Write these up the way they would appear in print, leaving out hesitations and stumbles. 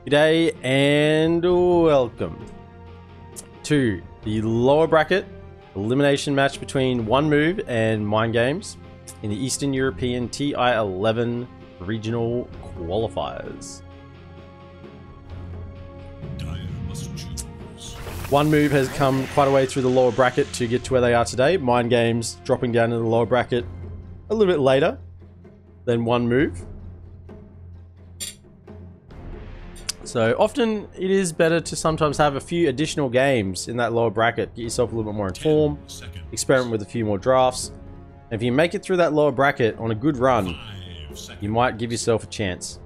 G'day and welcome to the lower bracket elimination match between OneMove and MindGames in the Eastern European TI11 regional qualifiers. OneMove has come quite a way through the lower bracket to get to where they are today. MindGames dropping down to the lower bracket a little bit later than OneMove. So often it is better to sometimes have a few additional games in that lower bracket, get yourself a little bit more informed, experiment with a few more drafts. And if you make it through that lower bracket on a good run, you might give yourself a chance.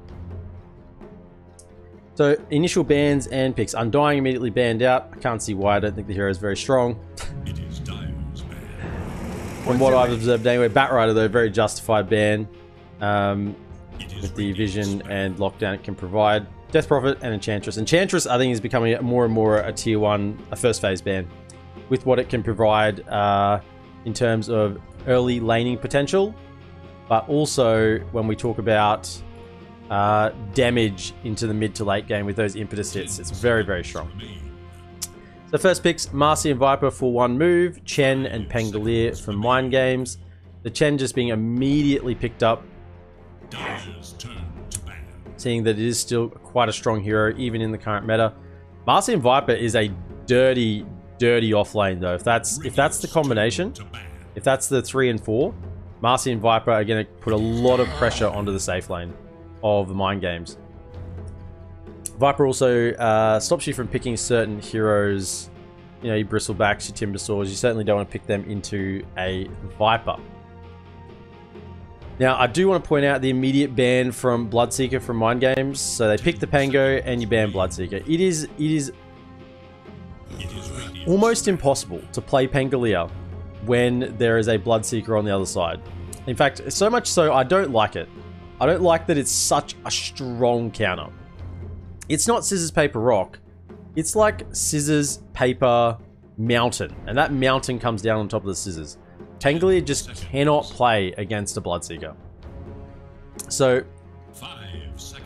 So initial bans and picks. Undying immediately banned out. I can't see why. I don't think the hero is very strong. From what I've observed anyway. Batrider though, very justified ban. With the vision and lockdown it can provide. Death Prophet and Enchantress. Enchantress, I think, is becoming more and more a tier 1, a first phase ban, with what it can provide in terms of early laning potential, but also when we talk about damage into the mid to late game with those impetus hits. It's very, very strong. So first picks, Marcy and Viper for OneMove, Chen and Pangolier for MindGames. The Chen just being immediately picked up, seeing that it is still quite a strong hero, even in the current meta. Marcy and Viper is a dirty, dirty off lane though. If that's the combination, if that's the 3 and 4, Marcy and Viper are going to put a lot of pressure onto the safe lane of the MindGames. Viper also stops you from picking certain heroes. You know, your Bristlebacks, your Timbersaws. You certainly don't want to pick them into a Viper. Now, I do want to point out the immediate ban from Bloodseeker from MindGames. So they pick the Pango and you ban Bloodseeker. It is almost impossible to play Pangolier when there is a Bloodseeker on the other side. In fact, so much so, I don't like it. I don't like that it's such a strong counter. It's not scissors, paper, rock. It's like scissors, paper, mountain. And that mountain comes down on top of the scissors. Pangolier just cannot play against a Bloodseeker. So, you're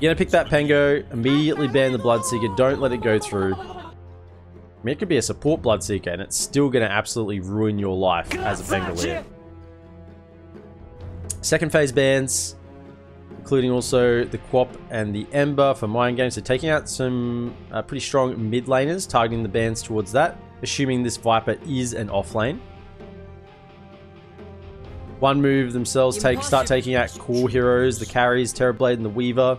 going to pick that Pango, immediately ban the Bloodseeker, don't let it go through. I mean, it could be a support Bloodseeker and it's still going to absolutely ruin your life as a Pangolier. Second phase bans, including also the Quap and the Ember for MindGames. So taking out some pretty strong mid laners, targeting the bans towards that, assuming this Viper is an off lane. OneMove themselves start taking out core heroes, the carries, Terrorblade and the Weaver.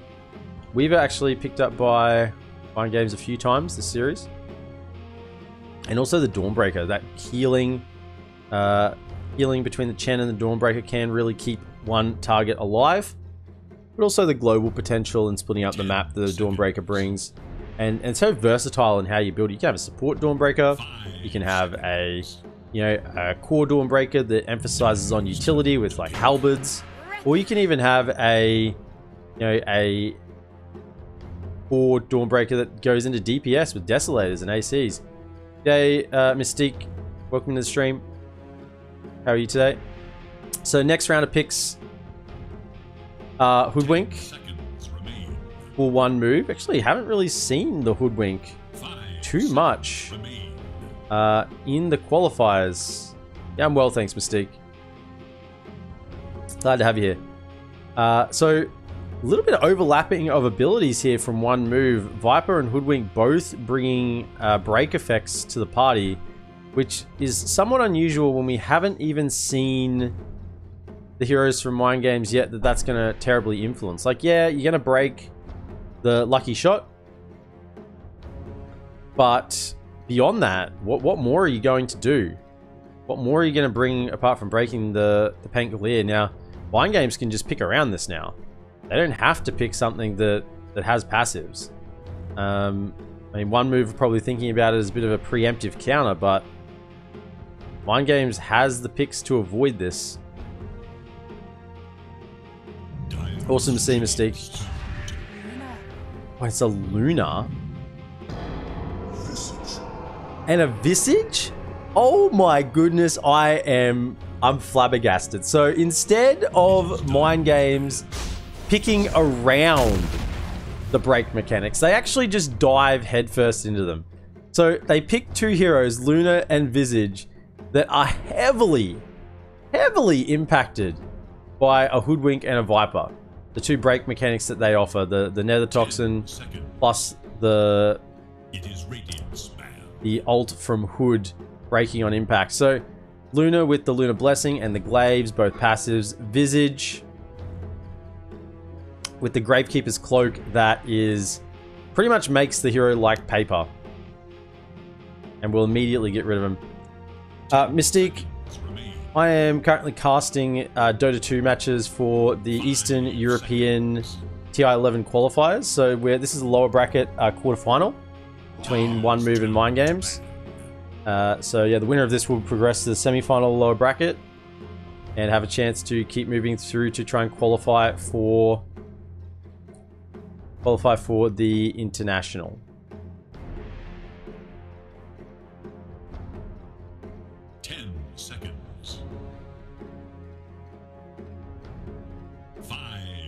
Weaver actually picked up by MindGames a few times this series. And also the Dawnbreaker, that healing between the Chen and the Dawnbreaker can really keep one target alive. But also the global potential and splitting up the map that the Dawnbreaker brings. And it's so versatile in how you build. You can have a support Dawnbreaker, you can have a core Dawnbreaker that emphasizes on utility with like halberds, or you can even have a core Dawnbreaker that goes into DPS with Desolators and ACs. G'day, Mystique, welcome to the stream. How are you today? So next round of picks, Hoodwink for OneMove. Actually, haven't really seen the Hoodwink too much in the qualifiers. Yeah, I'm well, thanks, Mystique. Glad to have you here. So, a little bit of overlapping of abilities here from OneMove. Viper and Hoodwink both bringing break effects to the party, which is somewhat unusual when we haven't even seen the heroes from MindGames yet that's going to terribly influence. Like, yeah, you're going to break the lucky shot, but beyond that, what more are you going to do? What more are you going to bring apart from breaking the Pangolier? Now, MindGames can just pick around this now. They don't have to pick something that has passives. I mean, OneMove probably thinking about it as a bit of a preemptive counter, but MindGames has the picks to avoid this. Awesome to see, Mystique. Oh, it's a Luna. And a Visage? Oh my goodness, I'm flabbergasted. So instead of MindGames picking around the break mechanics. They actually just dive headfirst into them. So they pick two heroes, Luna and Visage, that are heavily impacted by a Hoodwink and a Viper. The two break mechanics that they offer, the Nether Toxin plus the ult from Hood breaking on impact. So Luna with the Lunar Blessing and the Glaives, both passives. Visage with the Gravekeeper's Cloak that is pretty much makes the hero like paper. And will immediately get rid of him. Mystique, I am currently casting Dota 2 matches for the Eastern European TI11 qualifiers. So this is a lower bracket quarterfinal between OneMove and MindGames. So yeah, the winner of this will progress to the semi-final lower bracket and have a chance to keep moving through to try and qualify for the international.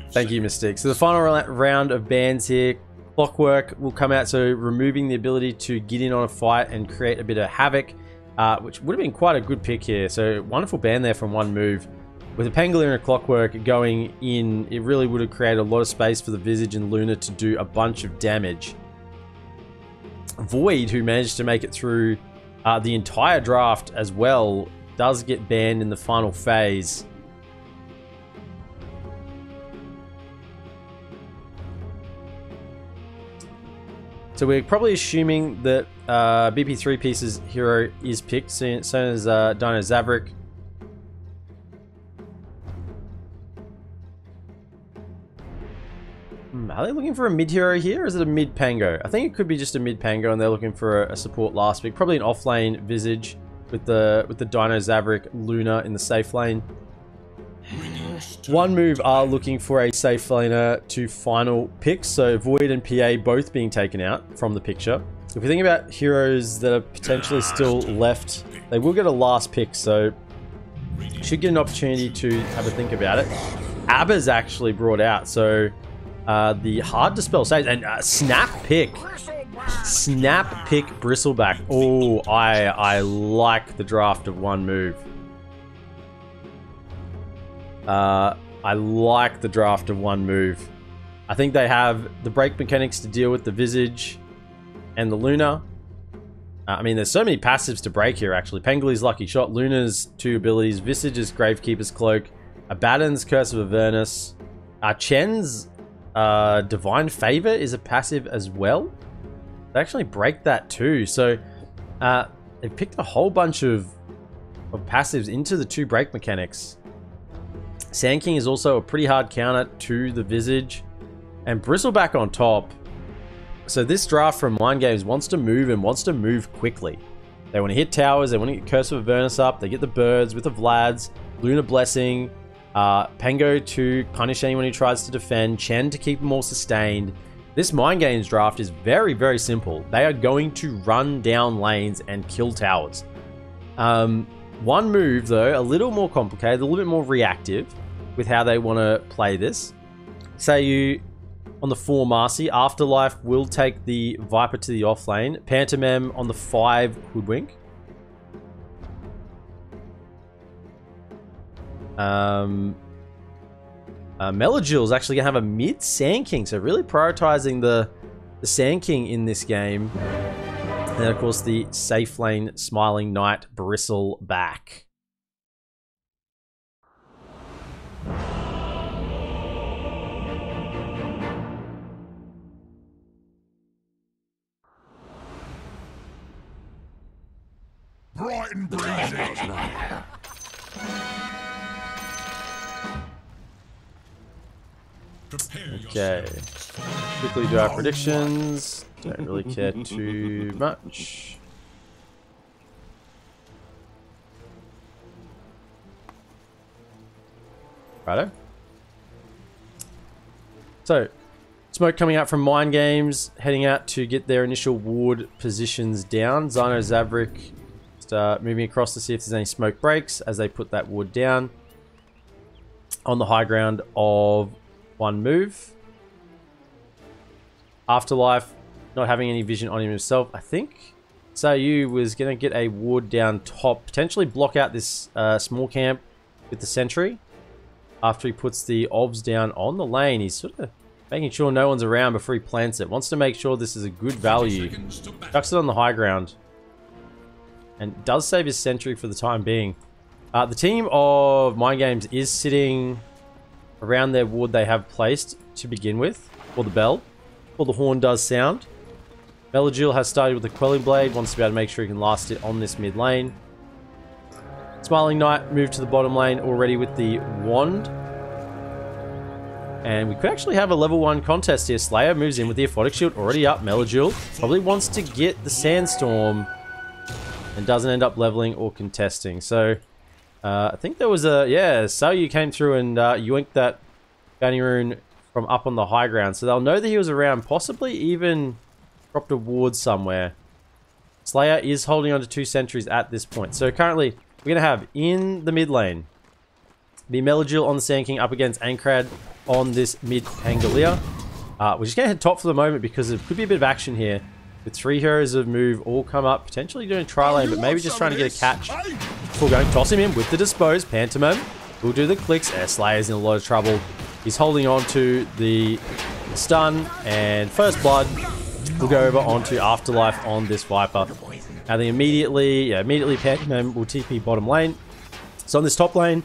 Thank you, Mystique. So the final round of bans here. Clockwork will come out, so removing the ability to get in on a fight and create a bit of havoc, which would have been quite a good pick here. So wonderful ban there from OneMove. With a Pangolier and a Clockwork going in, it really would have created a lot of space for the Visage and Luna to do a bunch of damage. Void, who managed to make it through the entire draft as well, does get banned in the final phase. So we're probably assuming that BP3 Pieces hero is picked, so as Dino Zavrik. Are they looking for a mid hero here, or is it a mid Pango? I think it could be just a mid Pango, and they're looking for a support last pick. Probably an offlane Visage with the Dino Zavrik Luna in the safe lane. OneMove are looking for a safe laner to final pick, so Void and PA both being taken out from the picture. If we think about heroes that are potentially still left, they will get a last pick, so should get an opportunity to have a think about it. Abba's actually brought out, so the hard dispel saves and snap pick Bristleback. Oh, I like the draft of OneMove. I like the draft of OneMove. I think they have the break mechanics to deal with the Visage and the Luna. I mean, there's so many passives to break here, actually. Pangolier's Lucky Shot, Luna's two abilities, Visage's Gravekeeper's Cloak, Abaddon's Curse of Avernus, Chen's Divine Favor is a passive as well. They actually break that too. So they picked a whole bunch of passives into the two break mechanics. Sand King is also a pretty hard counter to the Visage. And Bristleback on top. So this draft from MindGames wants to move and wants to move quickly. They want to hit towers, they want to get Curse of Avernus up, they get the birds with the Vlads, Lunar Blessing, Pango to punish anyone who tries to defend, Chen to keep them all sustained. This MindGames draft is very, very simple. They are going to run down lanes and kill towers. OneMove, though, a little more complicated, a little bit more reactive with how they want to play this. Say you, on the 4 Marcy, Afterlife will take the Viper to the off lane. Pantomime on the 5 Hoodwink. Melagil is actually going to have a mid Sand King, so really prioritizing the Sand King in this game. And then, of course, the safe lane Smiling Knight Bristleback. Bright and breezy. Okay. Quickly do our predictions. Don't really care too much. Righto. So, smoke coming out from MindGames, heading out to get their initial ward positions down. Zyno Zavrik moving across to see if there's any smoke breaks as they put that ward down on the high ground of OneMove. Afterlife not having any vision on him himself. I think Sayu was going to get a ward down top, potentially block out this small camp with the sentry. After he puts the obs down on the lane, he's sort of making sure no one's around before he plants it. Wants to make sure this is a good value. Chucks it on the high ground. And does save his sentry for the time being. The team of MindGames is sitting around their ward they have placed to begin with. For the bell. Before the horn does sound. Melagil has started with the Quelling Blade. Wants to be able to make sure he can last it on this mid lane. Smiling Knight moved to the bottom lane already with the wand. And we could actually have a level 1 contest here. Slayer moves in with the Aphotic Shield already up. Melagil probably wants to get the Sandstorm and doesn't end up leveling or contesting. So, I think there was a... Yeah, Sayu came through and yoinked that bounty rune from up on the high ground. So they'll know that he was around. Possibly even dropped a ward somewhere. Slayer is holding on to 2 sentries at this point. So currently, we're going to have in the mid lane the Melagil on the Sand King up against Ankrad on this mid Pangolier. We're just going to head top for the moment because there could be a bit of action here. With 3 heroes of move all come up, potentially doing tri lane, but maybe just trying to get a catch before going. Toss him in with the Dispose. Pantomime will do the clicks. Slayer's in a lot of trouble. He's holding on to the stun, and First Blood will go over onto Afterlife on this Viper. Now they immediately Pantomime will TP bottom lane. So on this top lane,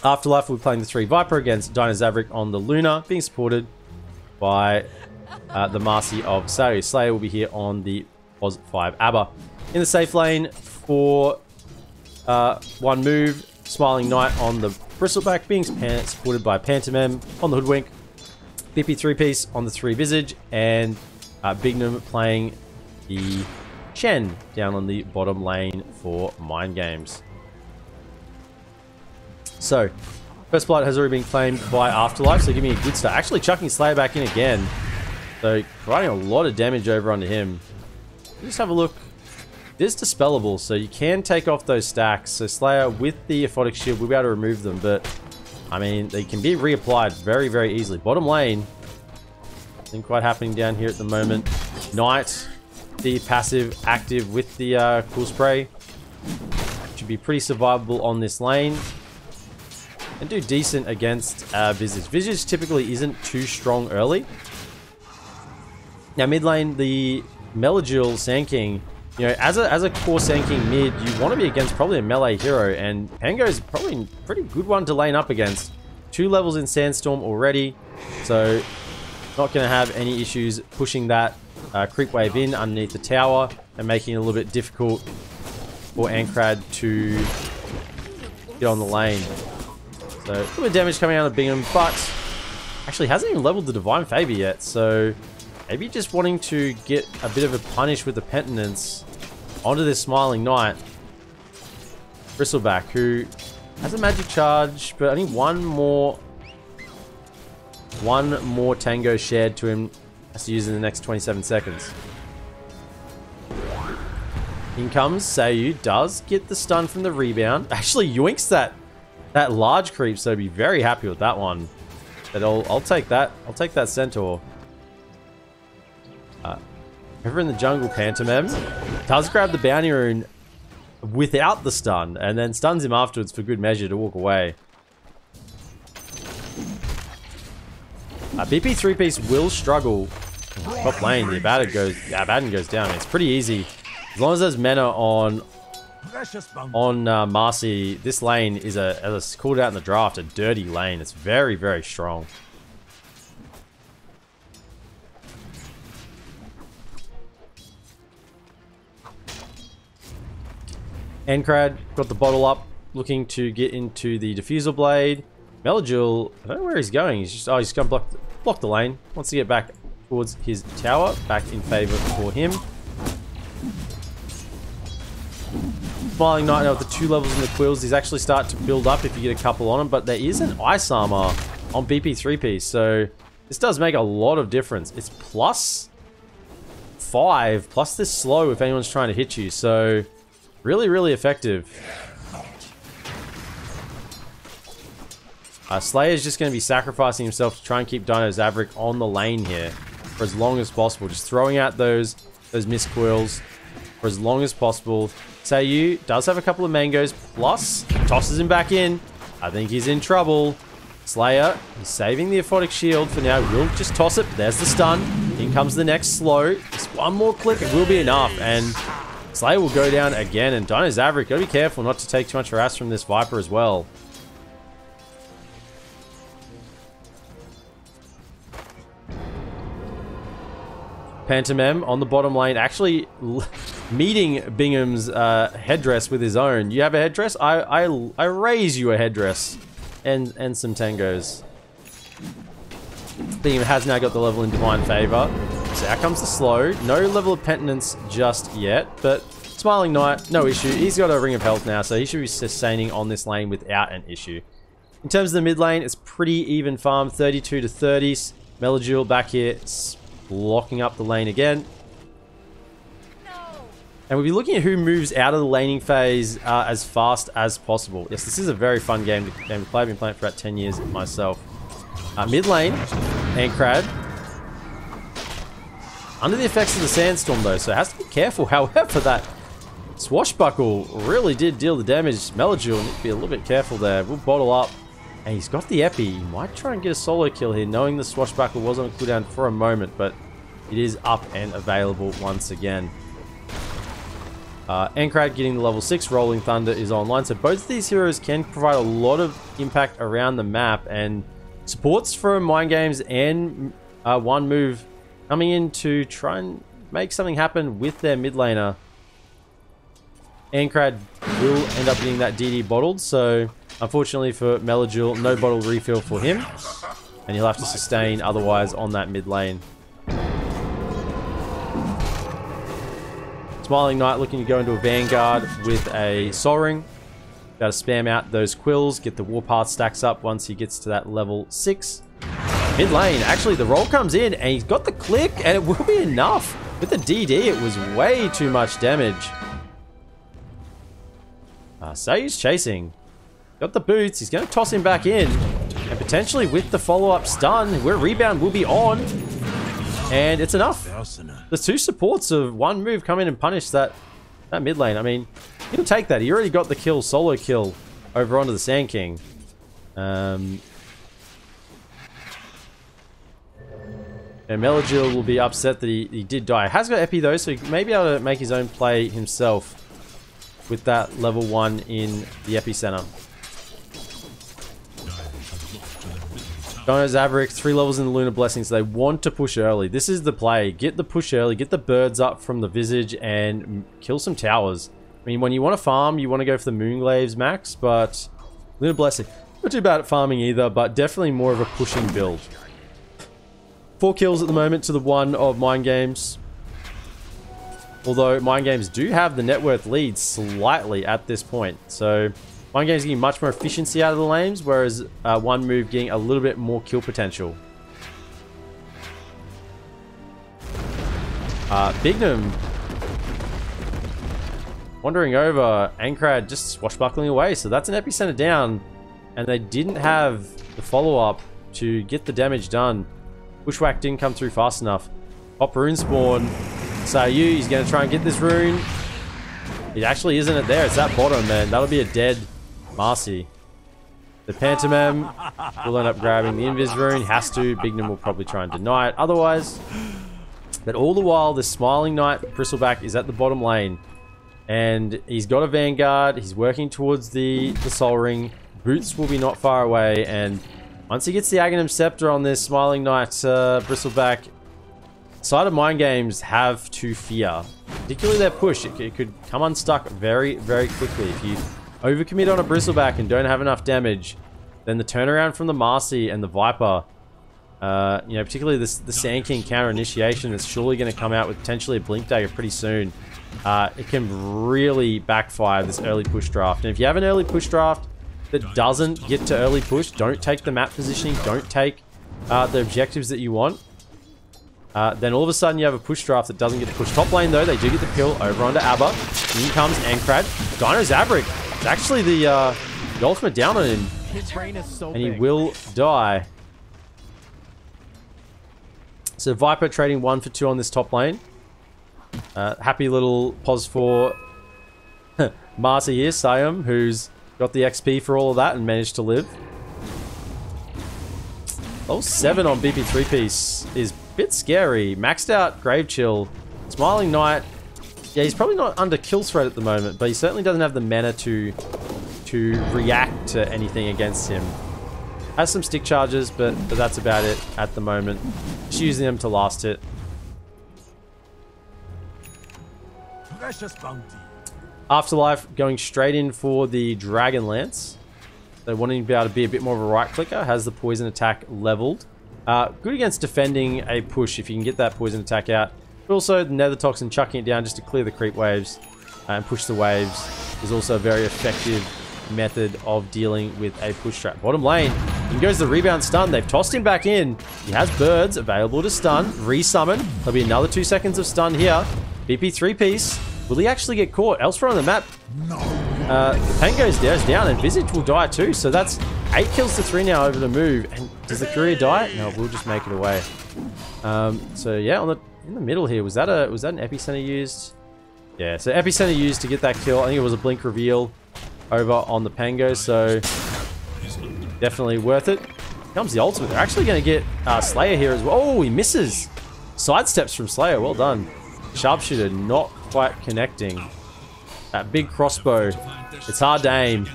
Afterlife will be playing the 3 Viper against Dino Zavrik on the Luna, being supported by the Marcy of Sayu. Slayer will be here on the Pos 5 Abba. In the safe lane for OneMove, Smiling Knight on the Bristleback, being supported by Pantomime on the Hoodwink, BP 3-piece on the 3 Visage, and Bignum playing the Shen down on the bottom lane for MindGames. So, First Blood has already been claimed by Afterlife, so give me a good start. Actually chucking Slayer back in again. So, providing a lot of damage over onto him. Just have a look. It is dispellable, so you can take off those stacks. So Slayer with the Aphotic Shield will be able to remove them, but I mean, they can be reapplied very, very easily. Bottom lane, nothing quite happening down here at the moment. Knight, the passive active with the Cool Spray. Should be pretty survivable on this lane. And do decent against Visage. Visage typically isn't too strong early. Now mid lane, the Melagil Sand King, you know, as a core Sand King mid, you want to be against probably a melee hero, and Pango's probably a pretty good one to lane up against. 2 levels in Sandstorm already, so not going to have any issues pushing that creep wave in underneath the tower and making it a little bit difficult for Ankrad to get on the lane. So a little bit of damage coming out of Bingham, but actually hasn't even leveled the Divine Favor yet, so maybe just wanting to get a bit of a punish with the Penitence onto this Smiling Knight. Bristleback, who has a magic charge, but only one more Tango shared to him. Has to use in the next 27 seconds. In comes Sayu, does get the stun from the rebound. Actually yoinks that large creep, so be very happy with that one. But I'll take that. I'll take that Centaur. Over in the jungle, Pantomime does grab the bounty rune without the stun, and then stuns him afterwards for good measure to walk away. BP 3-piece will struggle. Top lane, the Abaddon goes down. It's pretty easy. As long as there's mana on Marcy, this lane is as I called out in the draft, a dirty lane. It's very, very strong. Ankrad got the bottle up, looking to get into the Diffusal Blade. Melagil, I don't know where he's going. He's going to block the lane. Wants to get back towards his tower, back in favor for him. Smiling Knight now with the 2 levels in the quills. These actually start to build up if you get a couple on him, but there is an ice armor on BP 3-piece, so this does make a lot of difference. It's +5, plus this slow if anyone's trying to hit you, so really, really effective. Slayer's just going to be sacrificing himself to try and keep Dino Zavrik on the lane here for as long as possible. Just throwing out those mist coils for as long as possible. Sayu does have a couple of mangoes, plus tosses him back in. I think he's in trouble. Slayer, he's saving the aphotic shield for now. We'll just toss it. There's the stun. In comes the next slow. Just one more click, it will be enough. And Slayer will go down again. And Dino Zavrik, gotta be careful not to take too much harass from this Viper as well. Pantomime on the bottom lane, actually meeting Bingham's headdress with his own. You have a headdress? I raise you a headdress. And some tangos. Bingham has now got the level in Divine Favor. So out comes the slow. No level of Penitence just yet, but Smiling Knight, no issue. He's got a Ring of Health now, so he should be sustaining on this lane without an issue. In terms of the mid lane, it's pretty even farm, 32 to 30s. Melodule back here, blocking up the lane again. And we'll be looking at who moves out of the laning phase as fast as possible. Yes, this is a very fun game to play. I've been playing for about 10 years myself. Mid lane, Ankrad. Under the effects of the sandstorm though, so has to be careful. However, that swashbuckle really did deal the damage. Melodule need to be a little bit careful there. We'll bottle up. And he's got the epi. He might try and get a solo kill here, knowing the swashbuckle was on a cooldown for a moment, but it is up and available once again. Ankrad getting the level 6, Rolling Thunder is online, so both of these heroes can provide a lot of impact around the map, and supports from MindGames and OneMove coming in to try and make something happen with their mid laner. Ankrad will end up getting that DD bottled, so unfortunately for Melodule, no bottle refill for him, and he'll have to sustain otherwise on that mid lane. Smiling Knight looking to go into a Vanguard with a Sol Ring. Got to spam out those quills, get the Warpath stacks up once he gets to that level 6. Mid lane, actually the roll comes in and he's got the click and it will be enough. With the DD, it was way too much damage. Sayu's chasing. Got the boots, he's going to toss him back in. And potentially with the follow-up stun, where rebound will be on. And it's enough. The two supports of OneMove come in and punish that mid lane. I mean, he'll take that. He already got the kill, solo kill, over onto the Sand King. And Melodule will be upset that he did die. Has got Epi though, so he may be able to make his own play himself with that level 1 in the Epicenter. Dino Zavrik, 3 levels in the Lunar Blessings. So they want to push early. This is the play. Get the push early. Get the birds up from the Visage and kill some towers. I mean, when you want to farm, you want to go for the Moonglaves max, but Lunar Blessing, not too bad at farming either, but definitely more of a pushing build. 4 kills at the moment to the 1 of MindGames. Although MindGames do have the net worth lead slightly at this point. So MindGames getting much more efficiency out of the lanes, whereas OneMove getting a little bit more kill potential. Bignum wandering over, Ankrad just swashbuckling away, so that's an Epicenter down, and they didn't have the follow-up to get the damage done. Bushwhack didn't come through fast enough. Pop rune spawn. Sayu, he's going to try and get this rune. It actually isn't it there, it's that bottom, man. That'll be a dead Marcy. The Pantomime will end up grabbing the Invis rune. Has to. Bignum will probably try and deny it otherwise. But all the while, the Smiling Knight Bristleback is at the bottom lane. And he's got a Vanguard. He's working towards the Sol Ring. Boots will be not far away. And once he gets the Aghanim Scepter on this Smiling Knight Bristleback, side of MindGames have to fear. Particularly their push. It could come unstuck very, very quickly. If you overcommit on a Bristleback and don't have enough damage, then the turnaround from the Marcy and the Viper, you know, particularly the Sand King counter initiation that's surely going to come out with potentially a Blink Dagger pretty soon. It can really backfire this early push draft. And if you have an early push draft that doesn't get to early push, don't take the map positioning, don't take the objectives that you want, then all of a sudden you have a push draft that doesn't get the push. Top lane though, they do get the kill over onto Abba. In comes Ankrad. Dino Zavrik. It's actually the ultimate down on him. His brain is so And he big. will die. So Viper trading 1 for 2 on this top lane. Happy little pos for Marta here, Siam, who's got the XP for all of that and managed to live. Level 7 on BP3 piece is a bit scary. Maxed out Grave Chill. Smiling Knight. Yeah, he's probably not under kill threat at the moment, but he certainly doesn't have the mana to react to anything against him. Has some stick charges, but that's about it at the moment. Just using them to last hit. Precious bounty. Afterlife going straight in for the Dragon Lance. So wanting to be able to be a bit more of a right clicker. Has the poison attack leveled. Good against defending a push if you can get that poison attack out. But also the Nether Toxin chucking it down just to clear the creep waves and push the waves is also a very effective method of dealing with a push trap. Bottom lane, in goes the rebound stun. They've tossed him back in. He has birds available to stun. Resummon. There'll be another 2 seconds of stun here. BP3 piece. Will he actually get caught? Elsewhere on the map, Pen goes down and Visage will die too. So that's 8 kills to 3 now over the move. And does the courier die? No, we'll just make it away. So yeah, in the middle here, was that an epicenter used? Yeah, so epicenter used to get that kill. I think it was a blink reveal over on the Pango, so definitely worth it. Here comes the ultimate. They're actually going to get Slayer here as well. Oh, he misses. Sidesteps from Slayer. Well done. Sharpshooter not quite connecting. That big crossbow. It's hard to aim.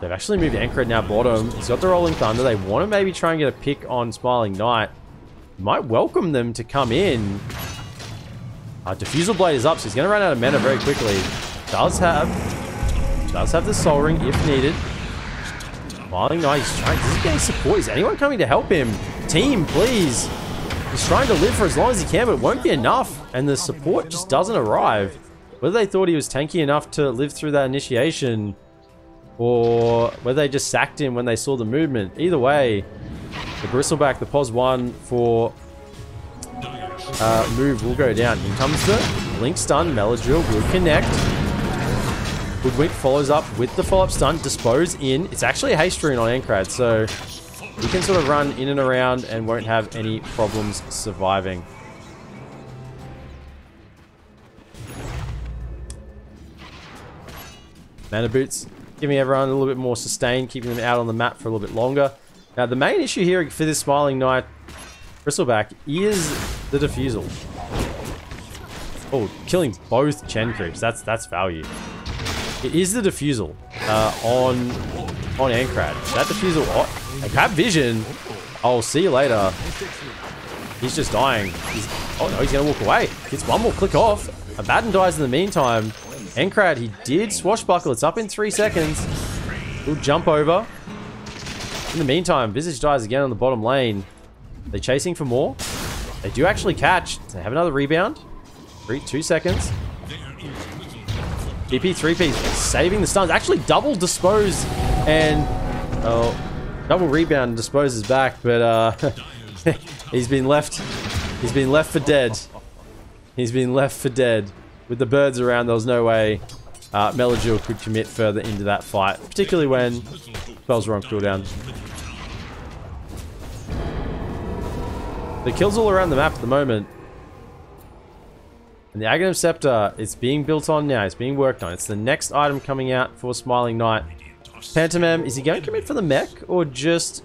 They've actually moved Ankred now bottom. He's got the Rolling Thunder. They want to maybe try and get a pick on Smiling Knight. Might welcome them to come in. Diffusal Blade is up, so he's going to run out of mana very quickly. Does have the Soul Ring if needed. Smiling Knight, is he getting support? Is anyone coming to help him? Team, please. He's trying to live for as long as he can, but it won't be enough. And the support just doesn't arrive. Whether they thought he was tanky enough to live through that initiation, or whether they just sacked him when they saw the movement. Either way, the Bristleback, the pos 1 for move will go down. In comes the Blink Stun. Meladrill will connect. Hoodwink follows up with the follow-up stun. Dispose in. It's actually a haste rune on Ankrad, so he can sort of run in and around and won't have any problems surviving. Mana Boots giving everyone a little bit more sustain, keeping them out on the map for a little bit longer. Now, the main issue here for this Smiling Knight Bristleback is the Diffusal. Oh, killing both Chen creeps. That's value. It is the Diffusal on Ankrad. That Diffusal... Oh, they have vision. I'll see you later. He's just dying. Oh no, he's going to walk away. Gets one more click off. Abaddon dies in the meantime. Ankrad, he did swashbuckle. It's up in 3 seconds. He'll jump over. In the meantime, Visage dies again on the bottom lane. They're chasing for more. They do actually catch. They have another rebound. 2 seconds. BP3P saving the stuns. Actually double dispose and double rebound and disposes back, but he's been left for dead. He's been left for dead. With the birds around, there was no way Meladrill could commit further into that fight, particularly when spells were on cooldown. The kills all around the map at the moment. And the Aghanim Scepter is being built on now. It's being worked on. It's the next item coming out for Smiling Knight. Pantomime, is he going to commit for the mech or just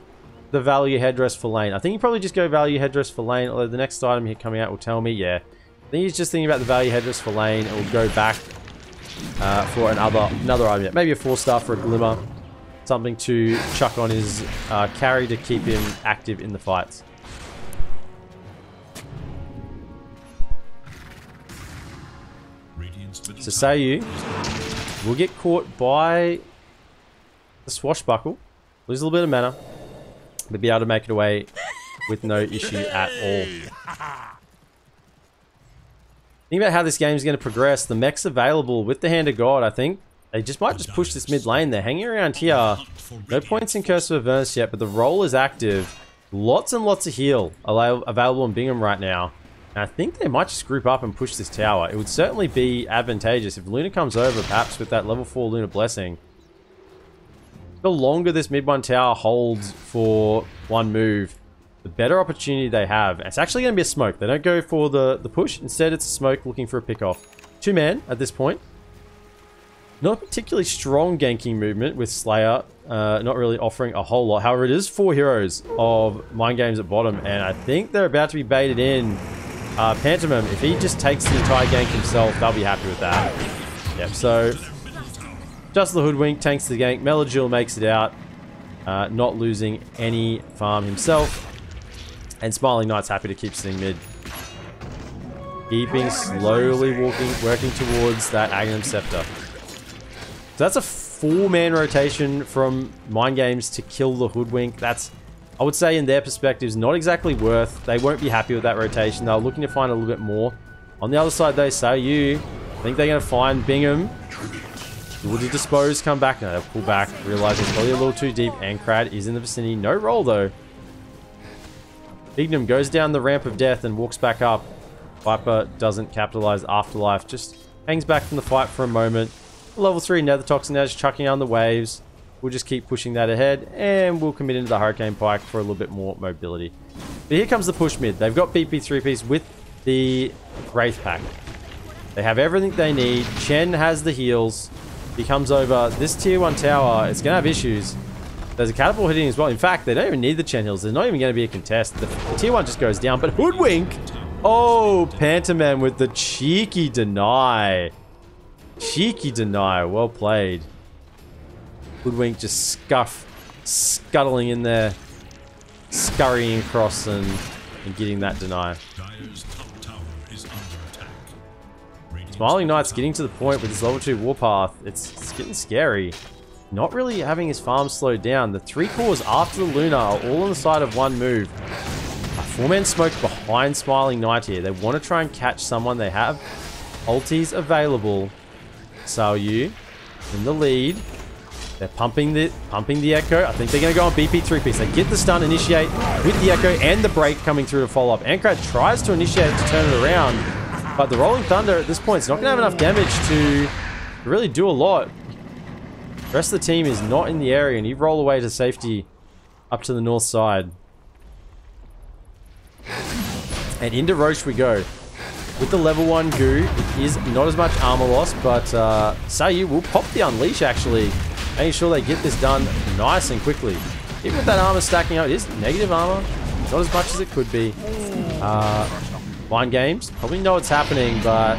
the value headdress for lane? I think he probably just go value headdress for lane, although the next item here coming out will tell me, yeah. I think he's just thinking about the value headdress for lane and will go back for another item. Maybe a 4-star for a Glimmer. Something to chuck on his carry to keep him active in the fights. So Sayu will get caught by the Swashbuckle, lose a little bit of mana, but be able to make it away with no issue at all. Think about how this game is going to progress. The mech's available with the Hand of God, I think. They might just push this mid lane. They're hanging around here. No points in Curse of Avernus yet, but the roll is active. Lots and lots of heal available in Bingham right now. And I think they might just group up and push this tower. It would certainly be advantageous if Luna comes over, perhaps with that level 4 Luna Blessing. The longer this mid-1 tower holds for OneMove, the better opportunity they have. It's actually going to be a smoke. They don't go for the push. Instead, it's a smoke looking for a pick-off. 2-man at this point. Not a particularly strong ganking movement with Slayer. Not really offering a whole lot. However, it is 4 heroes of MindGames at bottom. And I think they're about to be baited in. Pantomime, if he just takes the entire gank himself, they'll be happy with that. Yep, so just the Hoodwink tanks the gank. Melagil makes it out, not losing any farm himself. And Smiling Knight's happy to keep sitting mid. Keeping slowly working towards that Aghanim Scepter. So that's a 4-man rotation from MindGames to kill the Hoodwink. That's, I would say, in their perspectives, not exactly worth. They won't be happy with that rotation. They're looking to find a little bit more. On the other side, though, Sayu, I think they're going to find Bingham. Will the Dispose come back? No, they'll pull back, realize it's probably a little too deep. Ankrad is in the vicinity. No roll, though. Bignum goes down the ramp of death and walks back up. Viper doesn't capitalize Afterlife. Just hangs back from the fight for a moment. Level 3 Nether Toxin now just chucking on the waves. We'll just keep pushing that ahead, and we'll commit into the Hurricane Pike for a little bit more mobility. But here comes the push mid. They've got BP 3-piece with the Wraith Pack. They have everything they need. Chen has the heals. He comes over. This tier 1 tower, it's going to have issues. There's a catapult hitting as well. In fact, they don't even need the Chen heals. There's not even going to be a contest. The tier 1 just goes down. But Hoodwink! Oh, Pantomime with the cheeky deny. Cheeky deny. Well played. Hoodwink just scuttling in there. Scurrying across and getting that deny. Smiling Knight's getting to the point with his level 2 Warpath. It's getting scary. Not really having his farm slowed down. The 3 cores after the Luna are all on the side of OneMove. A 4-man smoke behind Smiling Knight here. They want to try and catch someone. They have ultis available. Sayu in the lead. They're pumping the Echo. I think they're going to go on BP 3-piece. They get the stun, initiate with the Echo and the break coming through to follow up. Ankrad tries to initiate to turn it around, but the Rolling Thunder at this point is not going to have enough damage to really do a lot. The rest of the team is not in the area, and you roll away to safety up to the north side. And into Roche we go. With the level 1 goo, it is not as much armor loss, but Sayu will pop the Unleash actually, making sure they get this done nice and quickly. Even with that armor stacking up, it is negative armor. Not as much as it could be. MindGames probably know what's happening, but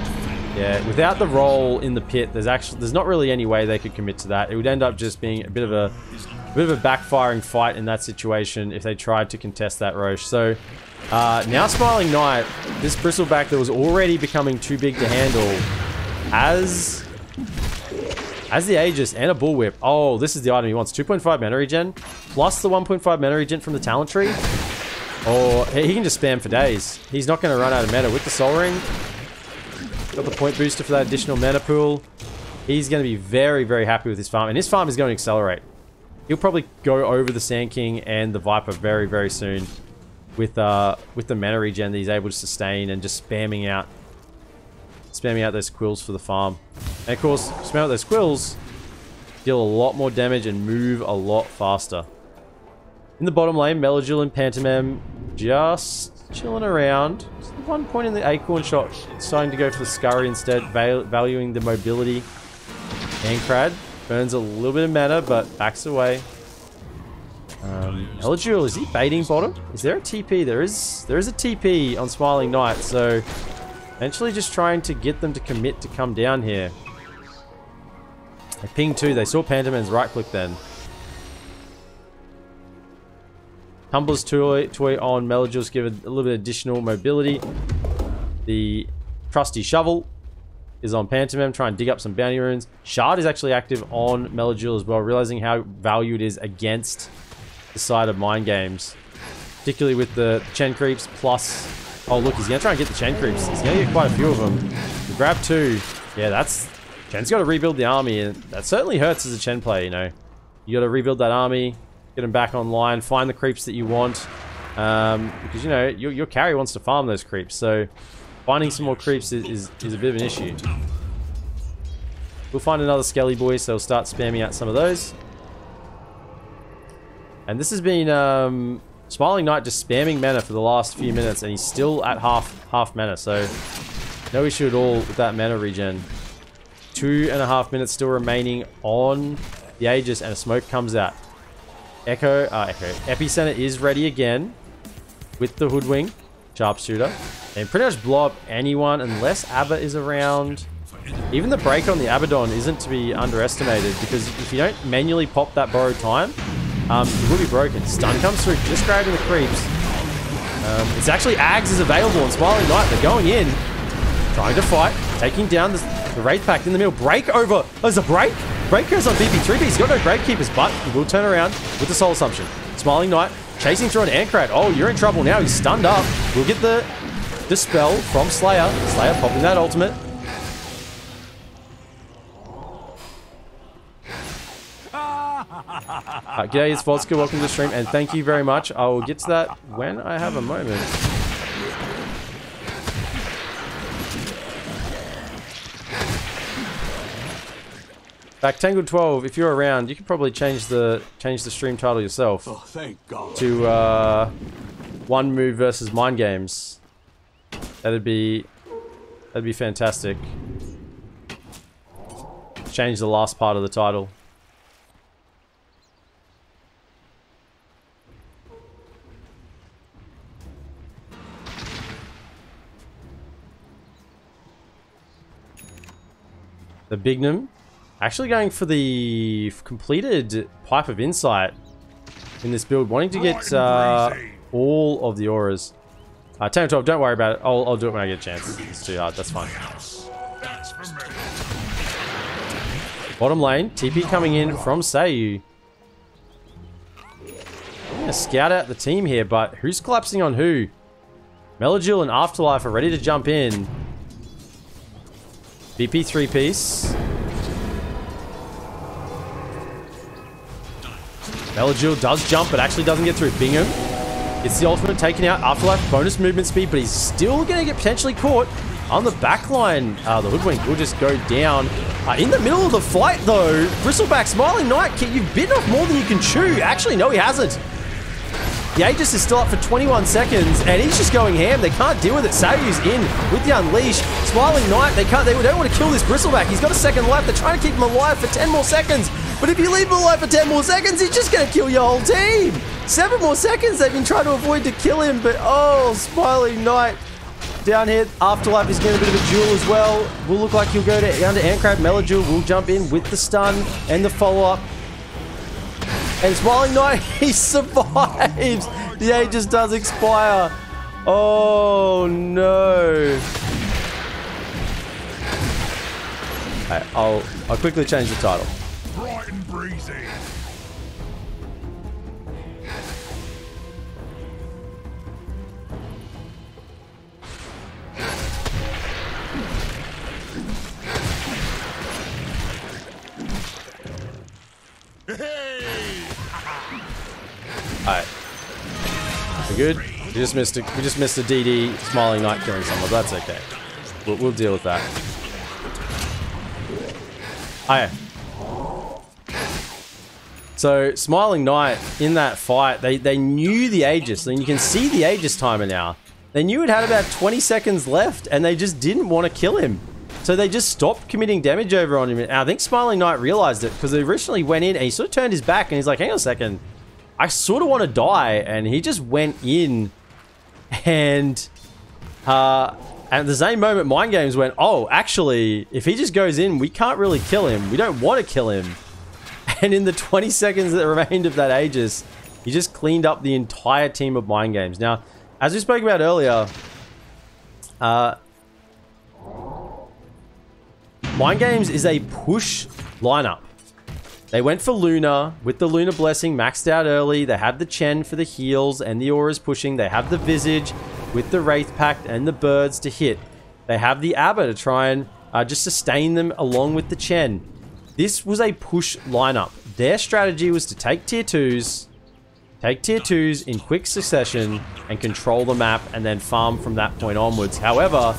yeah, without the roll in the pit, there's not really any way they could commit to that. It would end up just being a bit of a backfiring fight in that situation if they tried to contest that Roche. So now Smiling Knight, this Bristleback that was already becoming too big to handle, as the Aegis and a Bullwhip. Oh, this is the item he wants. 2.5 mana regen, plus the 1.5 mana regen from the Talent Tree. Or he can just spam for days. He's not going to run out of mana with the Soul Ring. Got the point booster for that additional mana pool. He's going to be very, very happy with his farm. And his farm is going to accelerate. He'll probably go over the Sand King and the Viper very, very soon. With the mana regen that he's able to sustain and just spamming out those quills for the farm. And of course, spam out those quills, deal a lot more damage and move a lot faster. In the bottom lane, Melagil and Pantomime just chilling around. Just at one point in the Acorn shot, starting to go for the Scurry instead, valuing the mobility. Ankrad burns a little bit of mana, but backs away. Melagil, is he baiting bottom? Is there a TP? There is a TP on Smiling Knight, so eventually just trying to get them to commit to come down here. They pinged too. They saw Pantomime's right click then. Tumbler's toy on Melagil's give it a little bit of additional mobility. The trusty shovel is on Pantomime, trying to dig up some bounty runes. Shard is actually active on Melagil as well, realizing how valued it is against the side of MindGames. Particularly with the Chen creeps plus... Oh look, he's going to try and get the Chen creeps. He's going to get quite a few of them. Grab 2. Yeah, Chen's got to rebuild the army, and that certainly hurts as a Chen player, you know. You got to rebuild that army, get them back online, find the creeps that you want. Because, you know, your carry wants to farm those creeps. So finding some more creeps is a bit of an issue. We'll find another Skelly boy, so we'll start spamming out some of those. And this has been Smiling Knight just spamming mana for the last few minutes, and he's still at half mana, so no issue at all with that mana regen. 2.5 minutes still remaining on the Aegis, and a smoke comes out. Epicenter is ready again with the Hoodwink Sharpshooter. And pretty much blow up anyone unless Abba is around. Even the break on the Abaddon isn't to be underestimated, because if you don't manually pop that borrowed time, it will be broken. Stun comes through, just grabbing the creeps. It's actually Ags is available on Smiling Knight. They're going in, trying to fight, taking down the Wraith Pact in the middle. Break over. Oh, there's a break. Break goes on BP3, but he's got no Gravekeepers, but he will turn around with the Soul Assumption. Smiling Knight chasing through an Ankrat. Oh, you're in trouble now. He's stunned up. We'll get the Dispel from Slayer. Slayer popping that ultimate. G'day, it's Vodka. Welcome to the stream, and thank you very much. I will get to that when I have a moment. Bactangled 12, if you're around, you could probably change the stream title yourself. Oh, thank God. To OneMove versus MindGames. That'd be fantastic. Change the last part of the title. The Bignum. Actually going for the completed Pipe of Insight in this build. Wanting to get all of the auras. 10 or 12, don't worry about it. I'll do it when I get a chance. It's too hard, that's fine. Bottom lane, TP coming in from Sayu. I'm going to scout out the team here, but who's collapsing on who? Melagil and Afterlife are ready to jump in. BP 3-piece. Melagil does jump, but actually doesn't get through. Bingham gets the ultimate taken out. Afterlife, bonus movement speed, but he's still going to get potentially caught on the back line. The Hoodwink will just go down. In the middle of the fight, though, Bristleback, Smiling Knight, you've bitten off more than you can chew. Actually, no, he hasn't. The Aegis is still up for 21 seconds, and he's just going ham. They can't deal with it. Sayu's in with the Unleash. Smiling Knight, they don't want to kill this Bristleback. He's got a second life. They're trying to keep him alive for 10 more seconds. But if you leave him alive for 10 more seconds, he's just going to kill your whole team. 7 more seconds they've been trying to avoid to kill him, but oh, Smiling Knight down here. Afterlife is getting a bit of a duel as well. Will look like he'll go down to Ankrat. Melagil will jump in with the stun and the follow-up. And Smiling Knight, he survives. The Aegis does expire. Oh no. Okay, I'll quickly change the title. Bright and breezy. Alright. We're good? We just missed a DD Smiling Knight killing someone. That's okay. We'll deal with that. Alright. So, Smiling Knight, in that fight, they knew the Aegis. And you can see the Aegis timer now. They knew it had about 20 seconds left, and they just didn't want to kill him. So they just stopped committing damage over on him. And I think Smiling Knight realized it, because he originally went in, and he sort of turned his back, and he's like, hang on a second. I sort of want to die, and he just went in, and at the same moment, MindGames went, oh, actually, if he just goes in, we can't really kill him. We don't want to kill him. And in the 20 seconds that remained of that Aegis, he just cleaned up the entire team of MindGames. Now, as we spoke about earlier, MindGames is a push lineup. They went for Luna with the Luna Blessing maxed out early. They have the Chen for the heals and the auras pushing. They have the Visage with the Wraith Pact and the Birds to hit. They have the Abba to try and just sustain them along with the Chen. This was a push lineup. Their strategy was to take tier 2s, take tier 2s in quick succession and control the map and then farm from that point onwards. However,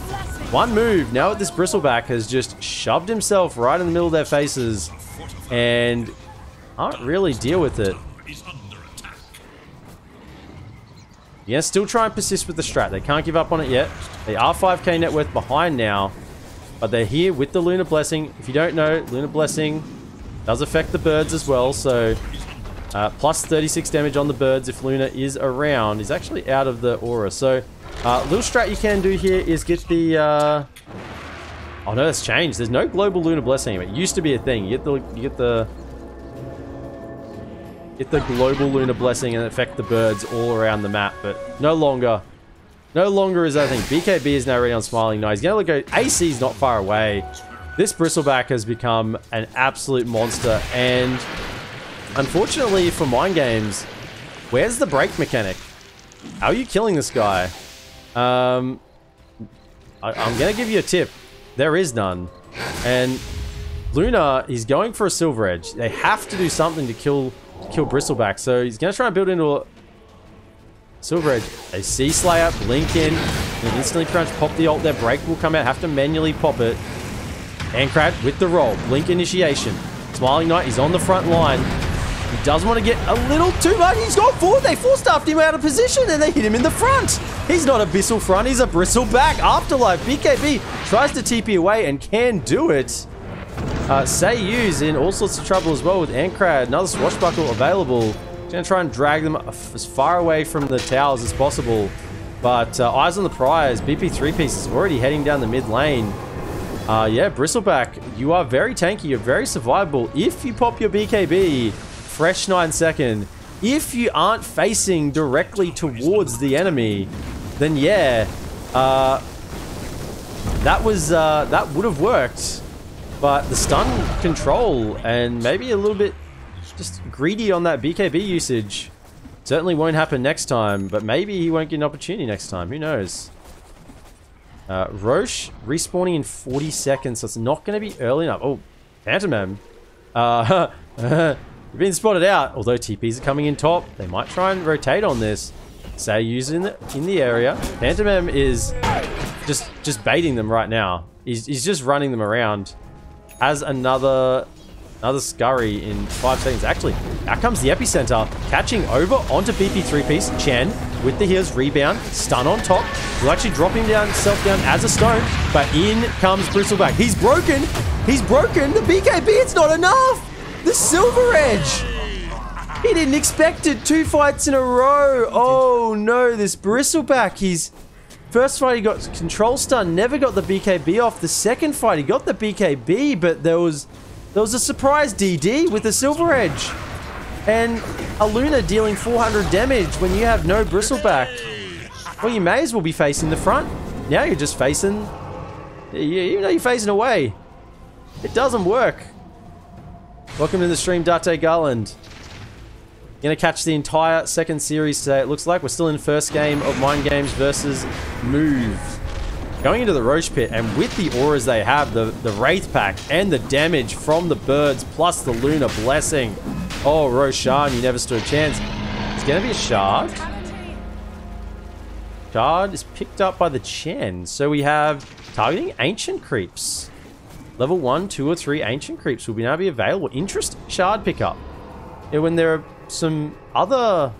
OneMove, now that this bristleback has just shoved himself right in the middle of their faces and can't really deal with it. Yeah, still try and persist with the strat. They can't give up on it yet. They are 5k net worth behind now, but they're here with the Lunar Blessing. If you don't know, Lunar Blessing does affect the birds as well, so plus 36 damage on the birds if Luna is around. He's actually out of the aura, so little strat you can do here is get the oh no, that's changed. There's no global Lunar Blessing. It used to be a thing. You get the global Lunar Blessing and affect the birds all around the map, but no longer is that thing. BKB is now ready on Smiling Knight. He's gonna go. AC's not far away. This bristleback has become an absolute monster, and unfortunately for MindGames, where's the break mechanic? How are you killing this guy? I'm gonna give you a tip. There is none. And Luna, he's going for a Silver Edge. They have to do something to kill Bristleback. So he's gonna try and build into a Silver Edge. They see Slayer, blink in, and instantly crunch, pop the ult. Their break will come out, have to manually pop it. Ancrad with the roll, blink initiation. Smiling Knight, he's on the front line. He does want to get a little too much. He's gone forward. They force-stuffed him out of position and they hit him in the front. He's not a Bissell front. He's a Bristleback. Afterlife. BKB tries to TP away and can do it. Seiyu's in all sorts of trouble as well with Ancrad. Another swashbuckle available. He's going to try and drag them as far away from the towers as possible. But eyes on the prize. BP3-piece is already heading down the mid lane. Yeah, Bristleback, you are very tanky. You're very survivable. If you pop your BKB... fresh 9 second. If you aren't facing directly towards the enemy, then yeah, that would have worked. But the stun control and maybe a little bit just greedy on that BKB usage certainly won't happen next time. But maybe he won't get an opportunity next time. Who knows? Roche respawning in 40 seconds, so it's not going to be early enough. Oh, Phantom. You've been spotted out, although TPs are coming in top. They might try and rotate on this. Say using in the area. Phantom M is just baiting them right now. He's just running them around. Has another scurry in 5 seconds. Actually, out comes the epicenter, catching over onto BP3-piece. Chen with the heals, rebound, stun on top. Will actually drop himself down as a stone, but in comes Bristleback. He's broken. He's broken. The BKB, it's not enough. The Silver Edge! He didn't expect it. 2 fights in a row. Oh no, this Bristleback. He's... First fight he got control stun, never got the BKB off. The second fight he got the BKB, but there was a surprise DD with the Silver Edge. And a Luna dealing 400 damage when you have no Bristleback. Well, you may as well be facing the front. Now you're just facing... Even though you're facing away. It doesn't work. Welcome to the stream, Date Garland. Gonna catch the entire second series today, it looks like. We're still in first game of MindGames versus Move. Going into the Roche pit, and with the auras they have, the Wraith Pack, and the damage from the birds, plus the Lunar Blessing. Oh, Roshan, you never stood a chance. It's gonna be a Shard. Shard is picked up by the Chen. So we have targeting Ancient Creeps. Level 1, 2, or 3 Ancient Creeps will now be available. Interesting Shard pickup. And when there are some other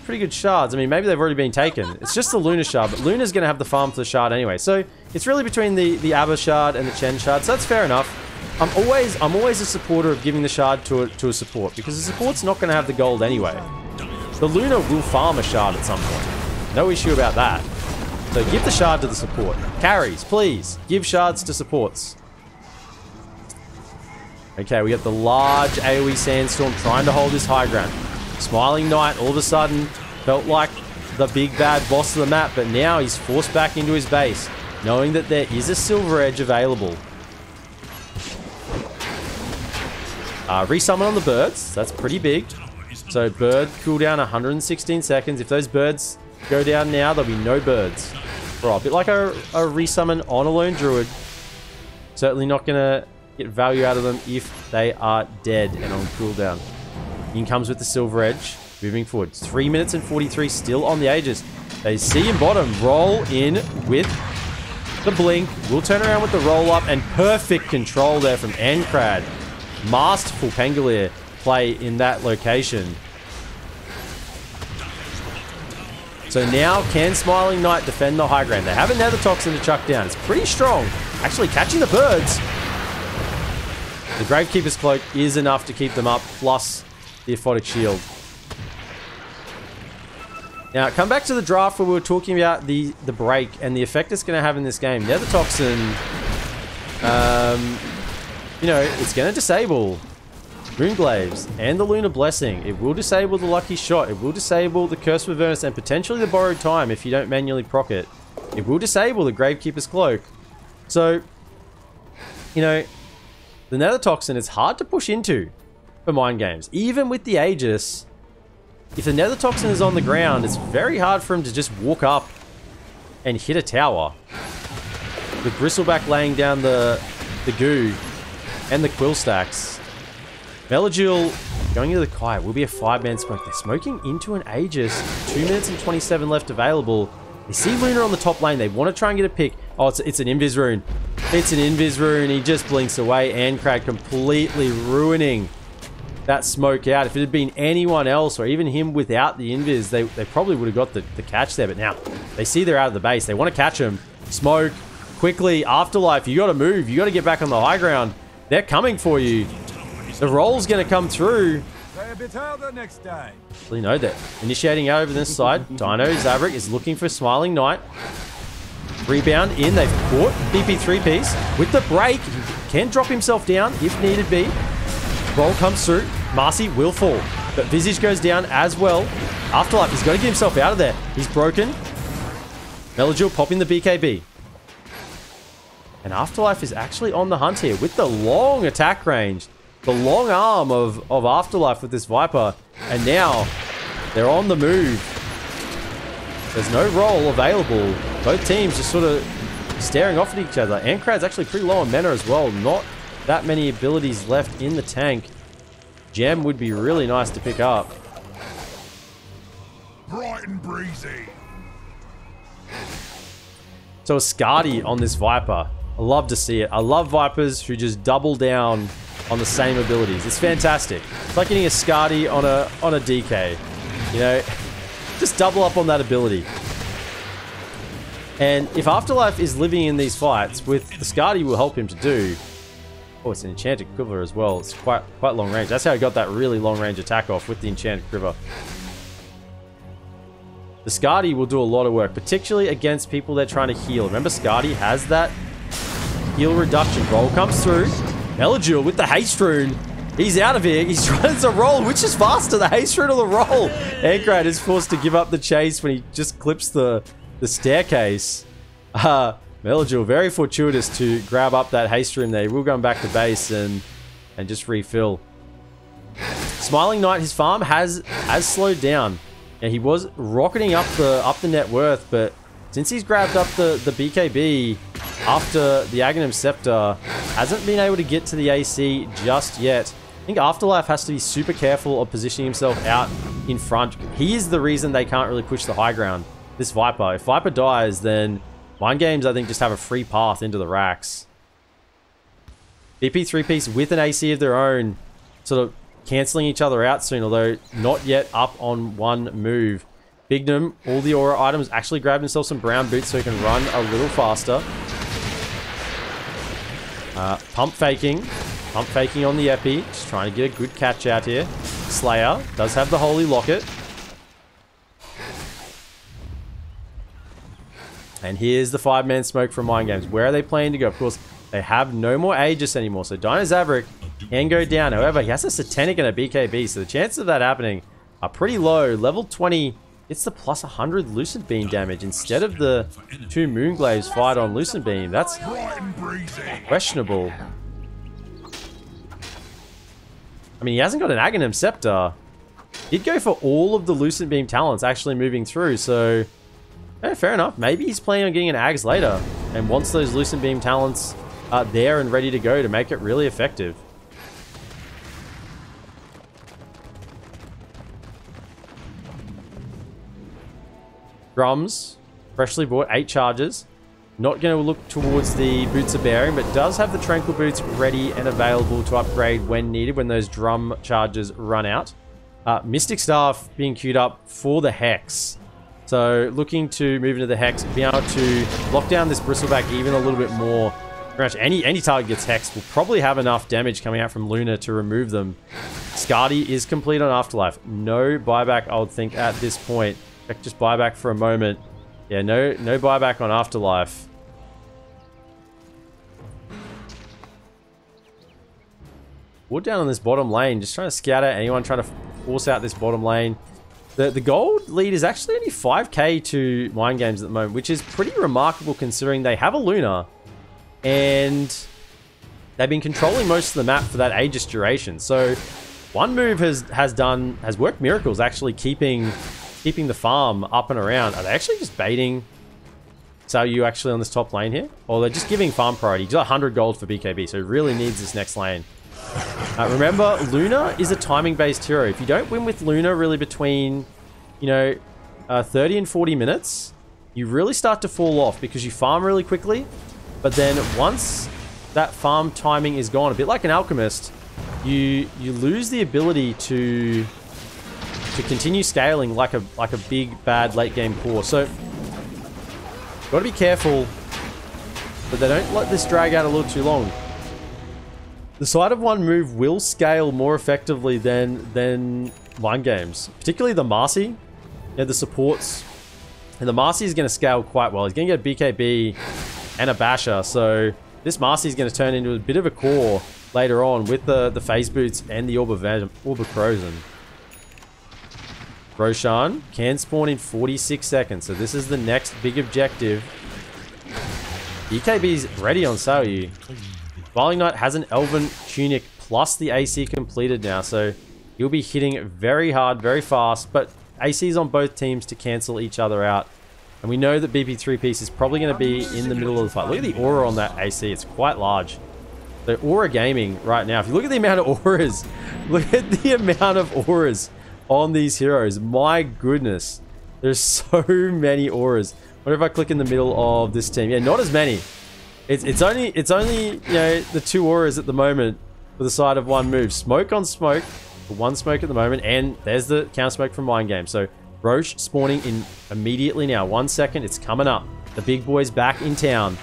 pretty good shards. I mean, maybe they've already been taken. It's just the Luna Shard, but Luna's going to have the farm for the Shard anyway. So it's really between the Abba Shard and the Chen Shard. So that's fair enough. I'm always a supporter of giving the Shard to a support, because the support's not going to have the gold anyway. The Luna will farm a Shard at some point. No issue about that. So give the Shard to the support. Carries, please. Give Shards to supports. Okay, we got the large AoE Sandstorm trying to hold this high ground. Smiling Knight all of a sudden felt like the big bad boss of the map, but now he's forced back into his base, knowing that there is a Silver Edge available. Resummon on the birds. That's pretty big. So bird cooldown 116 seconds. If those birds go down now, there'll be no birds. Right, a bit like a resummon on a lone druid. Certainly not going to get value out of them if they are dead and on cooldown. In comes with the Silver Edge. Moving forward. 3 minutes and 43 still on the Aegis. They see him bottom. Roll in with the blink. We'll turn around with the roll up. And perfect control there from Ancrad. Masterful Pangolier play in that location. So now, can Smiling Knight defend the high ground? They have a Nether Toxin to chuck down. It's pretty strong. Actually catching the birds. The Gravekeeper's Cloak is enough to keep them up, plus the Aphotic Shield. Now, come back to the draft where we were talking about the break and the effect it's going to have in this game. Nether Toxin, you know, it's going to disable Moonglaves and the Lunar Blessing. It will disable the Lucky Shot. It will disable the Curse of Avernus and potentially the Borrowed Time if you don't manually proc it. It will disable the Gravekeeper's Cloak. So, you know, the Nether Toxin is hard to push into for MindGames. Even with the Aegis, if the Nether Toxin is on the ground, it's very hard for him to just walk up and hit a tower. With Bristleback laying down the goo and the Quill Stacks. Melagil going into the Kai will be a 5-man smoke. They're smoking into an Aegis. 2 minutes and 27 left available. They see Luna on the top lane. They want to try and get a pick. Oh, it's an Invis Rune. It's an Invis Rune. He just blinks away. Ancrad completely ruining that smoke out. If it had been anyone else, or even him without the Invis, they probably would have got the catch there. But now, they see they're out of the base. They want to catch him. Smoke. Quickly. Afterlife. You got to move. You got to get back on the high ground. They're coming for you. The roll's going to come through. Actually, no, they're initiating out over this side. Dino Zavrik is looking for Smiling Knight. Rebound in. They've caught BP3 piece. With the break, he can drop himself down if needed be. Roll comes through. Marcy will fall. But Visage goes down as well. Afterlife, he's got to get himself out of there. He's broken. Melagil popping the BKB. And Afterlife is actually on the hunt here with the long attack range. The long arm of Afterlife with this Viper. And now, they're on the move. There's no roll available. Both teams just sort of staring off at each other. Ancrad's actually pretty low on mana as well. Not that many abilities left in the tank. Gem would be really nice to pick up. Bright and breezy. So a Skadi on this Viper. I love to see it. I love Vipers who just double down on the same abilities. It's fantastic. It's like getting a Skadi on a DK. You know, just double up on that ability. And if Afterlife is living in these fights, with the Skadi will help him to do. Oh, it's an Enchanted Quiver as well. It's quite long range. That's how he got that really long range attack off with the Enchanted Quiver. The Skadi will do a lot of work, particularly against people they're trying to heal. Remember, Skadi has that heal reduction. Roll comes through. Melagil with the Haste Rune. He's out of here. He's trying to roll. Which is faster, the Haste Rune or the roll? Ancrad is forced to give up the chase when he just clips the staircase. Melagil, very fortuitous to grab up that Haste Rune there. He will go back to base and just refill. Smiling Knight, his farm has slowed down. Yeah, he was rocketing up the net worth, but since he's grabbed up the BKB after the Aghanim Scepter, hasn't been able to get to the AC just yet. I think Afterlife has to be super careful of positioning himself out in front. He is the reason they can't really push the high ground. This Viper. If Viper dies, then MindGames, I think, just have a free path into the racks. BP 3-piece with an AC of their own, sort of cancelling each other out soon, although not yet up on one move. Bignum, all the aura items, actually grabbed himself some brown boots so he can run a little faster. Pump faking on the Epi, just trying to get a good catch out here. Slayer does have the Holy Locket. And here's the 5-man smoke from MindGames. Where are they planning to go? Of course, they have no more Aegis anymore, so Dino Zavrik can go down. However, he has a Satanic and a BKB, so the chances of that happening are pretty low. Level 20, it's the plus 100 Lucid Beam damage instead of the 2 Moonglaves fight on Lucid Beam. That's questionable. I mean, he hasn't got an Aghanim Scepter. He'd go for all of the Lucid Beam talents actually moving through, so yeah, fair enough. Maybe he's planning on getting an Ags later and wants those Lucid Beam talents there and ready to go to make it really effective. Drums, freshly bought, 8 charges. Not going to look towards the Boots of Bearing, but does have the Tranquil Boots ready and available to upgrade when needed, when those drum charges run out. Mystic Staff being queued up for the Hex. So looking to move into the Hex, be able to lock down this Bristleback even a little bit more. Pretty much any target gets Hexed will probably have enough damage coming out from Luna to remove them. Skadi is complete on Afterlife. No buyback, I would think, at this point. Just buyback for a moment. Yeah, no buyback on Afterlife. Wood down on this bottom lane, just trying to scout out anyone trying to force out this bottom lane. The gold lead is actually only 5k to MindGames at the moment, which is pretty remarkable considering they have a Luna and they've been controlling most of the map for that aegis duration. So OneMove has worked miracles actually keeping the farm up and around. Are they actually just baiting Xiaoyu actually on this top lane here? Or they're just giving farm priority. He's got 100 gold for BKB, so he really needs this next lane. Remember, Luna is a timing-based hero. If you don't win with Luna really between, 30 and 40 minutes, you really start to fall off because you farm really quickly. But then once that farm timing is gone, a bit like an alchemist, you lose the ability to continue scaling like a big bad late game core. So got to be careful that they don't let this drag out a little too long. The side of OneMove will scale more effectively than MindGames, particularly the Marcy. The supports. And the Marcy is going to scale quite well. He's going to get BKB and a Basher, so this Marcy is going to turn into a bit of a core later on with the phase boots and the Orb of Crozen. Roshan can spawn in 46 seconds, so this is the next big objective. BKB's ready on Xiaoyu. Smiling Knight has an Elven Tunic plus the AC completed now, so he'll be hitting very hard, very fast, but AC's on both teams to cancel each other out. And we know that BP3 piece is probably going to be in the middle of the fight. Look at the aura on that AC, it's quite large. So Aura Gaming right now, if you look at the amount of auras, look at the amount of auras on these heroes. My goodness, there's so many auras. What if I click in the middle of this team? Yeah, not as many. It's only the 2 auras at the moment for the side of OneMove. Smoke on smoke, 1 smoke at the moment, and there's the counter smoke from MindGames. So Roche spawning in immediately now. 1 second, it's coming up. The big boy's back in town.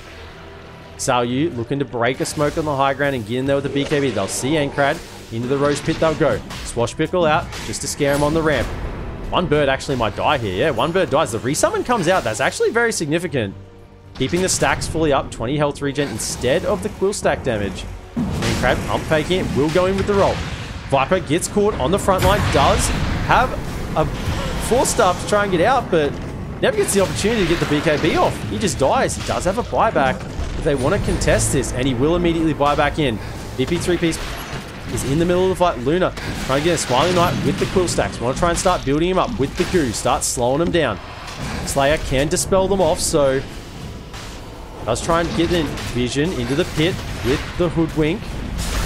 Xiaoyu looking to break a smoke on the high ground and get in there with the BKB. They'll see Ankrad. Into the Roche pit they'll go. Swashbuckle out just to scare him on the ramp. One bird actually might die here. Yeah, one bird dies. The resummon comes out. That's actually very significant. Keeping the stacks fully up. 20 health regen instead of the quill stack damage. Ankrad pump faking it. Will go in with the roll. Viper gets caught on the front line. Does have a 4-star to try and get out, but never gets the opportunity to get the BKB off. He just dies. He does have a buyback if they want to contest this, and he will immediately buy back in. BP3 piece is in the middle of the fight. Luna trying to get a Smiling Knight with the quill stacks. Want to try and start building him up with the Q. Start slowing him down. Slayer can dispel them off, so does try and get in vision into the pit with the Hoodwink.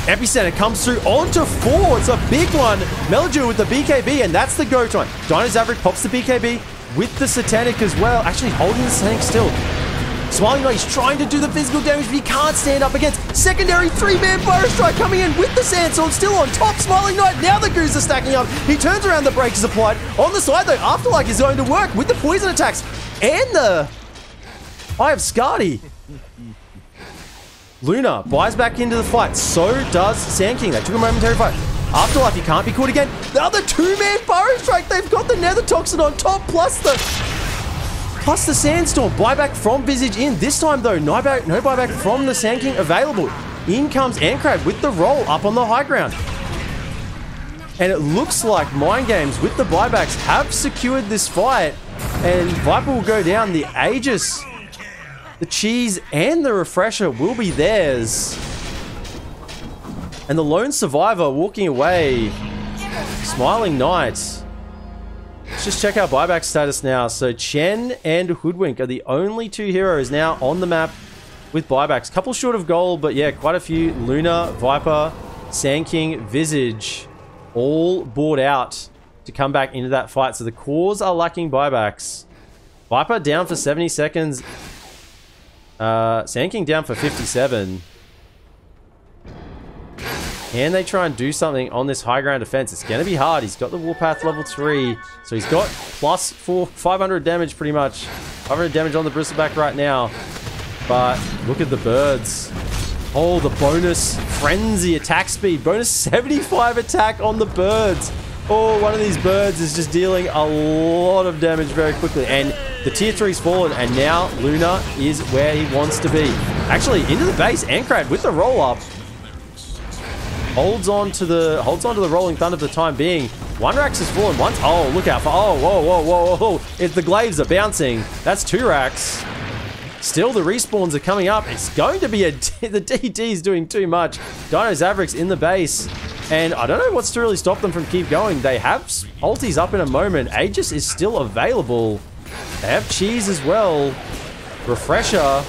Epicenter comes through onto 4. It's a big one. Melju with the BKB, and that's the go time. Dino's Average pops the BKB with the Satanic as well. Actually holding the Satanic still. Smiling Knight, he's trying to do the physical damage, but he can't stand up against secondary 3-man Fire Strike coming in with the Sandstorm still on top. Smiling Knight, now the Goose are stacking up. He turns around, the break is applied. On the side though, Afterlife is going to work with the poison attacks and the Eye of Skadi. Luna buys back into the fight. So does Sand King. They took a momentary fight. Afterlife, he can't be caught again. The other 2-man Fire Strike. They've got the Nether Toxin on top, plus the Sandstorm. Buyback from Visage in. This time though, no buyback from the Sand King available. In comes Ankrad with the roll up on the high ground. And it looks like MindGames with the buybacks have secured this fight. And Viper will go down. The Aegis, the cheese, and the refresher will be theirs. And the lone survivor walking away. Smiling Knight. Let's just check our buyback status now. So Chen and Hoodwink are the only 2 heroes now on the map with buybacks. Couple short of gold, but yeah, quite a few. Luna, Viper, Sand King, Visage, all bought out to come back into that fight. So the cores are lacking buybacks. Viper down for 70 seconds. Sand King down for 57. Can they try and do something on this high ground defense? It's going to be hard. He's got the Warpath level 3. So he's got plus 500 damage pretty much. 500 damage on the Bristleback right now. But look at the birds. Oh, the bonus frenzy attack speed. Bonus 75 attack on the birds. Oh, one of these birds is just dealing a lot of damage very quickly. And the tier 3's fallen, and now Luna is where he wants to be. Actually, into the base, Ankrat with the roll-up. Holds on to the Rolling Thunder for the time being. One Rax has fallen once. Oh, look out for... Oh, whoa, whoa, whoa, whoa. If the glaives are bouncing, that's 2 Rax. Still, the respawns are coming up. It's going to be a... The DD is doing too much. Dino Zavrix in the base. And I don't know what's to really stop them from keep going. They have ultis up in a moment. Aegis is still available. They have Cheese as well. Refresher.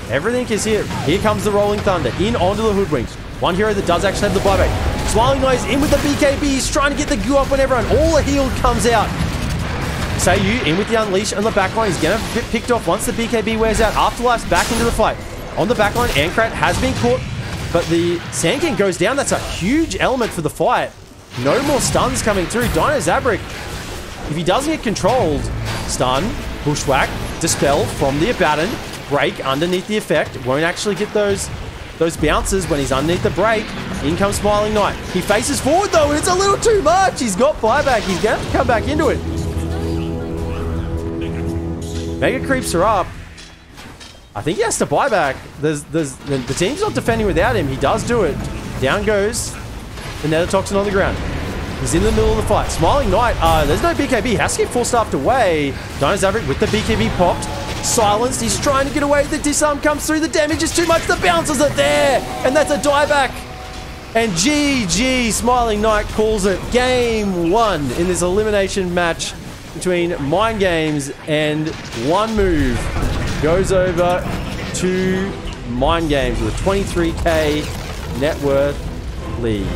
Everything is here. Here comes the Rolling Thunder. In onto the Hoodwink. One hero that does actually have the buyback. Smiling Noise in with the BKB. He's trying to get the goo up on everyone. All the heal comes out. Seiyu in with the Unleash on the backline. He's going to get picked off once the BKB wears out. Afterlife's back into the fight. On the backline, Ankrat has been caught, but the Sand King goes down. That's a huge element for the fight. No more stuns coming through. Dino Zabrak, if he doesn't get controlled, stun, bushwhack, dispel from the Abaddon, break underneath the effect. Won't actually get those bounces when he's underneath the break. In comes Smiling Knight. He faces forward though, and it's a little too much. He's got buyback. He's going to have to come back into it. Mega creeps are up. I think he has to buy back. The team's not defending without him. He does do it. Down goes the Nether Toxin on the ground. He's in the middle of the fight. Smiling Knight. There's no BKB. He has to get full staffed away. Dino Zavrik with the BKB popped. Silenced. He's trying to get away. The disarm comes through. The damage is too much. The bounces are there. And that's a dieback. And GG. Smiling Knight calls it game 1 in this elimination match between MindGames and OneMove. Goes over to MindGames with a 23k net worth lead.